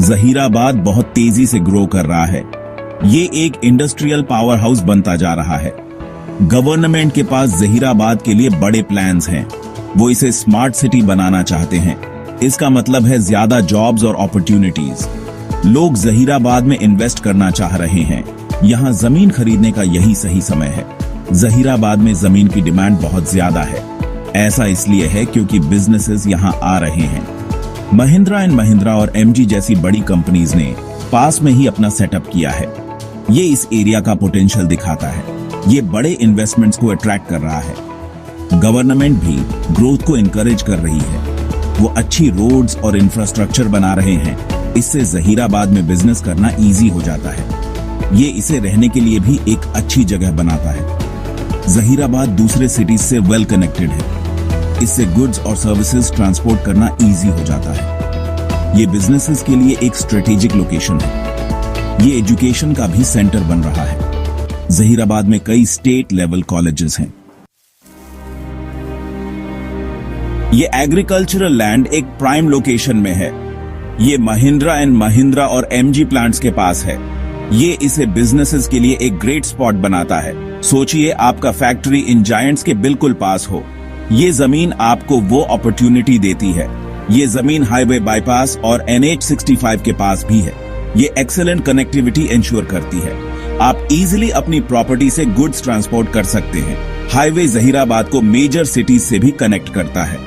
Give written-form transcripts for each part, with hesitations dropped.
जहीराबाद बहुत तेजी से ग्रो कर रहा है। ये एक इंडस्ट्रियल पावर हाउस बनता जा रहा है। गवर्नमेंट के पास जहीराबाद के लिए बड़े प्लान्स हैं। वो इसे स्मार्ट सिटी बनाना चाहते हैं। इसका मतलब है ज्यादा जॉब्स और अपॉर्चुनिटीज। लोग जहीराबाद में इन्वेस्ट करना चाह रहे हैं। यहाँ जमीन खरीदने का यही सही समय है। जहीराबाद में जमीन की डिमांड बहुत ज्यादा है। ऐसा इसलिए है क्योंकि बिजनेसेस यहाँ आ रहे हैं। महिंद्रा एंड महिंद्रा और एमजी जैसी बड़ी कंपनीज ने पास में ही अपना सेटअप किया है। ये इस एरिया का पोटेंशियल दिखाता है। ये बड़े इन्वेस्टमेंट्स को अट्रैक्ट कर रहा है। गवर्नमेंट भी ग्रोथ को इनकरेज कर रही है। वो अच्छी रोड्स और इंफ्रास्ट्रक्चर बना रहे हैं। इससे जहीराबाद में बिजनेस करना इजी हो जाता है। ये इसे रहने के लिए भी एक अच्छी जगह बनाता है। जहीराबाद दूसरे सिटीज से वेल कनेक्टेड है। इससे गुड्स और सर्विसेज ट्रांसपोर्ट करना इजी हो जाता है। ये बिजनेसेस के लिए एक स्ट्रेटेजिक लोकेशन है। ये एजुकेशन का भी सेंटर बन रहा है। जहीराबाद में कई स्टेट लेवल कॉलेजेस हैं। ये एग्रीकल्चरल लैंड एक प्राइम लोकेशन में है। ये महिंद्रा एंड महिंद्रा और एमजी प्लांट्स के पास है। ये इसे बिजनेसेस के लिए एक ग्रेट स्पॉट बनाता है। सोचिए आपका फैक्ट्री इन जायंट्स के बिल्कुल पास हो। ये जमीन आपको वो अपॉर्चुनिटी देती है। ये जमीन हाईवे बाईपास और NH65 के पास भी है। ये एक्सेलेंट कनेक्टिविटी इंश्योर करती है। आप इजीली अपनी प्रॉपर्टी से गुड्स ट्रांसपोर्ट कर सकते हैं। हाईवे जहीराबाद को मेजर सिटीज से भी कनेक्ट करता है।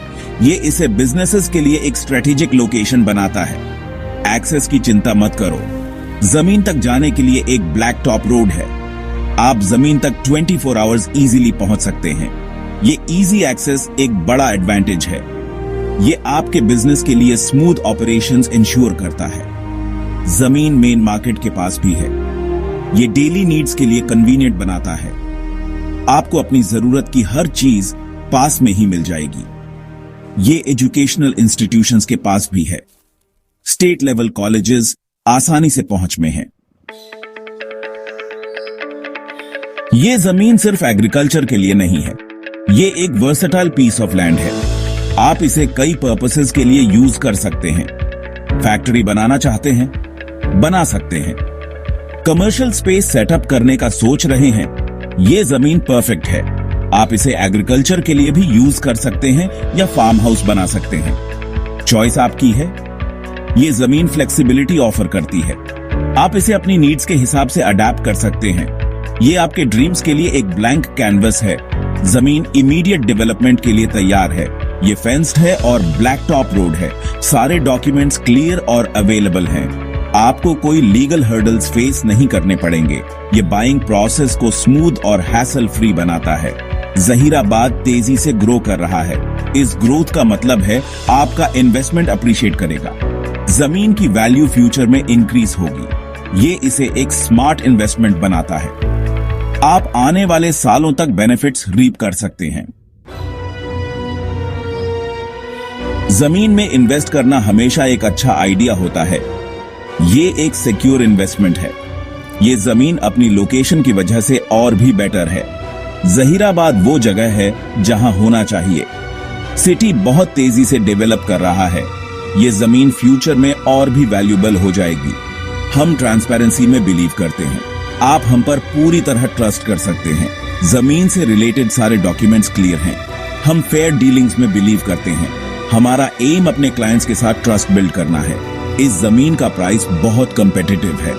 ये इसे बिजनेसेस के लिए एक स्ट्रेटेजिक लोकेशन बनाता है। एक्सेस की चिंता मत करो। जमीन तक जाने के लिए एक ब्लैक टॉप रोड है। आप जमीन तक 24 आवर्स इजीली पहुंच सकते हैं। ये इजी एक्सेस एक बड़ा एडवांटेज है। ये आपके बिजनेस के लिए स्मूथ ऑपरेशंस इंश्योर करता है। जमीन मेन मार्केट के पास भी है। ये डेली नीड्स के लिए कन्वीनियंट बनाता है। आपको अपनी जरूरत की हर चीज पास में ही मिल जाएगी। ये एजुकेशनल इंस्टीट्यूशंस के पास भी है। स्टेट लेवल कॉलेजेस आसानी से पहुंच में हैं। ये जमीन सिर्फ एग्रीकल्चर के लिए नहीं है। ये एक वर्सेटाइल पीस ऑफ लैंड है। आप इसे कई पर्पसेस के लिए यूज कर सकते हैं। फैक्ट्री बनाना चाहते हैं, बना सकते हैं। कमर्शियल स्पेस सेटअप करने का सोच रहे हैं, ये जमीन परफेक्ट है। आप इसे एग्रीकल्चर के लिए भी यूज कर सकते हैं या फार्म हाउस बना सकते हैं। चॉइस आपकी है। ये जमीन फ्लेक्सिबिलिटी ऑफर करती है। आप इसे अपनी नीड्स के हिसाब से अडेप्ट कर सकते हैं। ये आपके ड्रीम्स के लिए एक ब्लैंक कैनवस है। जमीन इमीडिएट डेवलपमेंट के लिए तैयार है। ये फेंस्ड है और ब्लैक टॉप रोड है। सारे डॉक्यूमेंट्स क्लियर और अवेलेबल हैं। आपको कोई लीगल हर्डल्स फेस नहीं करने पड़ेंगे। ये बाइंग प्रोसेस को स्मूथ और हैसल फ्री बनाता है। जहीराबाद तेजी से ग्रो कर रहा है। इस ग्रोथ का मतलब है आपका इन्वेस्टमेंट अप्रिशिएट करेगा। जमीन की वैल्यू फ्यूचर में इंक्रीज होगी। ये इसे एक स्मार्ट इन्वेस्टमेंट बनाता है। आप आने वाले सालों तक बेनिफिट्स रीप कर सकते हैं। जमीन में इन्वेस्ट करना हमेशा एक अच्छा आइडिया होता है। ये एक सिक्योर इन्वेस्टमेंट है। ये जमीन अपनी लोकेशन की वजह से और भी बेटर है। जहीराबाद वो जगह है जहां होना चाहिए। सिटी बहुत तेजी से डेवलप कर रहा है। ये जमीन फ्यूचर में और भी वैल्यूएबल हो जाएगी। हम ट्रांसपेरेंसी में बिलीव करते हैं। आप हम पर पूरी तरह ट्रस्ट कर सकते हैं। जमीन से रिलेटेड सारे डॉक्यूमेंट्स क्लियर हैं। हम फेयर डीलिंग्स में बिलीव करते हैं। हमारा एम अपने क्लाइंट्स के साथ ट्रस्ट बिल्ड करना है। इस जमीन का प्राइस बहुत कंपेटिटिव है।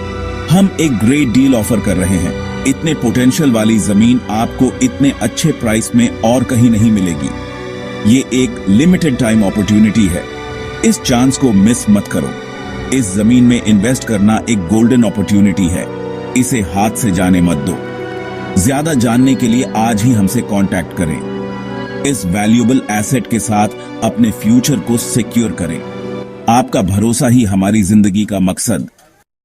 हम एक ग्रेट डील ऑफर कर रहे हैं। इतने पोटेंशियल वाली जमीन आपको इतने अच्छे प्राइस में और कहीं नहीं मिलेगी। ये एक लिमिटेड टाइम अपॉर्चुनिटी है। इस चांस को मिस मत करो। इस जमीन में इन्वेस्ट करना एक गोल्डन अपॉर्चुनिटी है। इसे हाथ से जाने मत दो। ज्यादा जानने के लिए आज ही हमसे कांटेक्ट करें। इस वैल्यूएबल एसेट के साथ अपने फ्यूचर को सिक्योर करें। आपका भरोसा ही हमारी जिंदगी का मकसद